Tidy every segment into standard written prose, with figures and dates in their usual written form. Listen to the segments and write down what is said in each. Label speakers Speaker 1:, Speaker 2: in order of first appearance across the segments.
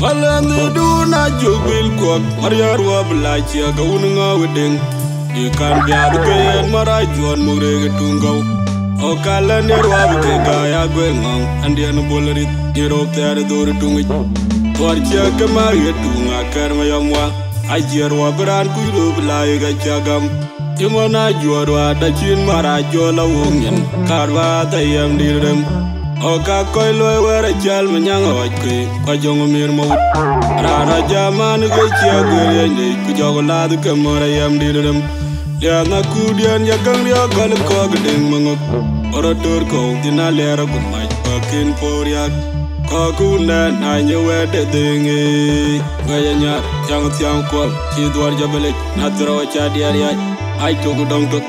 Speaker 1: Malandi do na jubil ko Maria Rua Blachi ga unga wedding. You can be a gay Marajon Mureg Tungo. O Kalan Rua Gaya going on and the Anabullet, Europe there the door to me. Warcha Kamaria Tunga Karma Yamwa. I jeer Wabran Kudu Blaiga Chagam. Timona Jorwa, the Chin Marajola Wungan, Karva, the Yam Dirdem. Oka Koilo were a child Manyanga, Kwajongomir Rara Jaman, Gachia Gurende, Kujola, the Kamara Yam Dirdem. Yana Kudian Yaganga, Galakog, Mango, or a Turko, Dinalera, good night, Pakin Poriak. Kakuna nanya wede dingi Gayanya Yang tiang kual Sidwar jabalik Natira wacha diariat Ay tuku dong tuk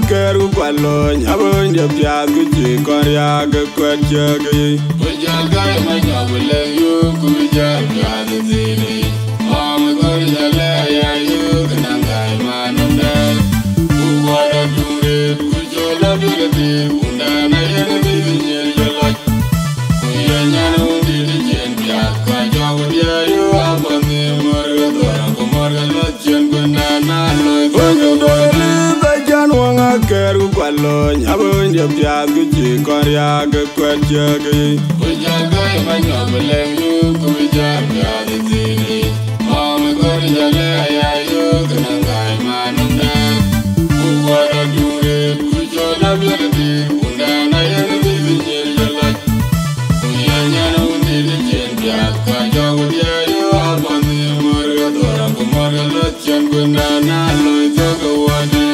Speaker 1: Keru kwalo nyabo nje pya kuji konya ke kwacha ke Ujaga ma nyabule yu kuja pya zini Am konya le ya yu kananga manunda Uwara dure kujola bigati undana yene binyel jala Kuyanya nundi jen pya kwacha udia yu abane marga dora kumarga lachен kunana loy Keru kwalo nyabo nje pya kuji konya ke kwacha ke Ujaga ma nyabule yu kuja pya zini Am konya le ya yu kananga manunda Uwara dure kujola bigati undana yene binyel jala Kuyanya nundi jen pya kwacha udia yu abane marga dora kumarga lachen kunana loy toka wadi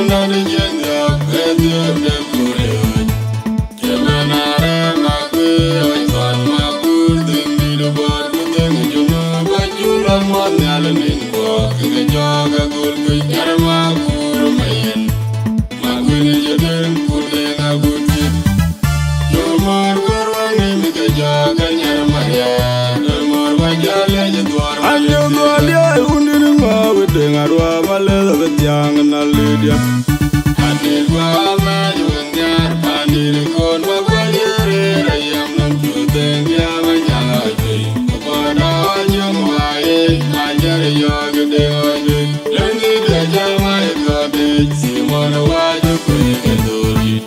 Speaker 1: Nani jenga kwetu dekure Kemenare makwe Oisan makur Dindi dobar Kutengi juno Bajula mwane alamin kwa Kige joga gulgui Yara makur mayen Makwini jeden Kutenga guti Jomar warwangi Mike joga nyara maya Jomar wajale jedwar Anjo gwalia Undiri mawe Dengarwa maleda Betiang na lidia Adirwa majunyar Andir kon wakwalire Rayam nam chuteng Yama nyanga jui Kupana wajung wae Manjari yoga dewaji Lengi deja mai kote Simona waju kweke dori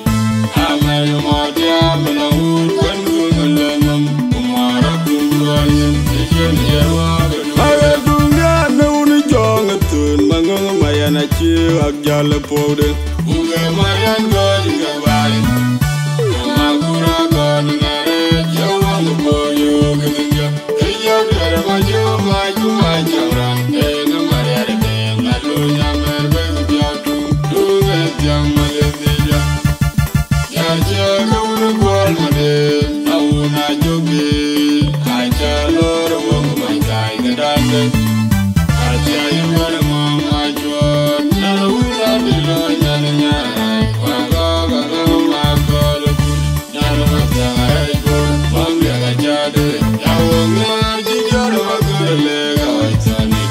Speaker 1: Amayu mati amina hur Kwenku ngelemam Kumara kumduanyan Dijen yewa Mawe dunga Neuni jonga tun Mangunga mayana chiu Akjale powde Uge mayan godi gabari Umakura godi nare Jawangu poyo Ketingga Keja bera maju Maju majamran Kena mariare Kena lunya merbe Kupiatu Dunga tiang malendija Jaja kaunu kual made Auna jogi Aja lor Wong manjai kedande Aja yungara mama juan Nana ula dilo nyana nyana Waka kaka makolo kush Nyana matanga haikul Mambia kachade Yawong marji joro makule Lega waitani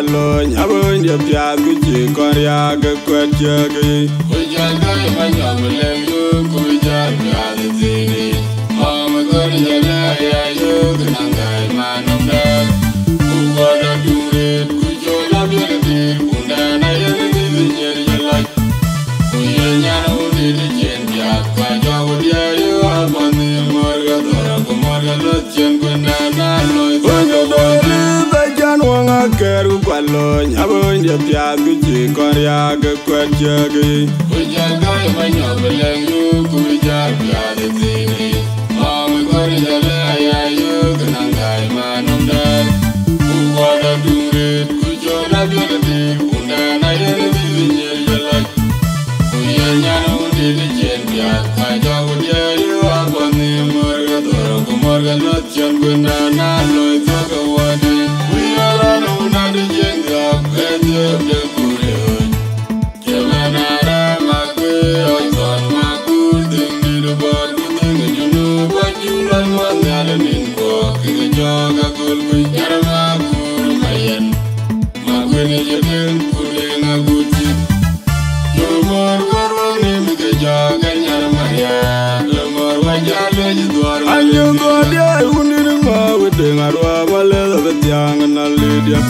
Speaker 1: kwalo nyabo ndia pya guji koria ga kwatya gi ujaga manyamule yu kujaga zini mama koria ya yu nanga manunda ugoda dure kujola berde undana yeni nyeri Kuyenya udi dijenja kaja udia yu abani morga dora kumorga lotchen kunana loy Ojo dori bajan wanga keru kwalo nyabo ndia pya guji koria ga kwatya gi Ujaga manyobeleng yu kujaga zini Mami koria ya yu kanangai manumdar Uwada dure kujola berde undana yeni nyeri Kuyenya udi dijenja kaja udia yu abani morga dora kumorga lotchen kunana loy toga wadi Kuyara nuna dijenja kete de kure Kemenara makwe oizon makur dingi rubad Dingi junu bajulan manyala ninko Kige joga kulkui Yara makur mayen Makwe ni jeben kulinga guti Lumor korwang ni mike joga nyara maya Lumor wajale jidwar Anyo godia uniri mawe dengarwa Wale da betiang na lidia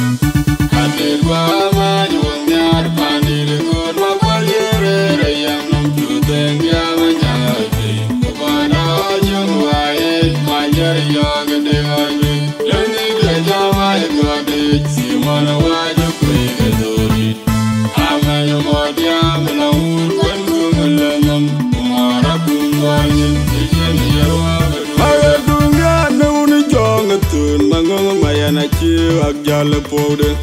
Speaker 1: Ate kwa maji wanyar pandiri kurma kwa yere Rayang numju tengya manyati Kupana ojung wae Manjar yoga dengarwi Lengi geja mai kodich Simona waju kwe gedori Amenyo modia menahur Kwen kumelengam Kumara kumwanyin Ijen yerwa Maya dunga Neuni jonga tun Mangong mayana chiwak jale pode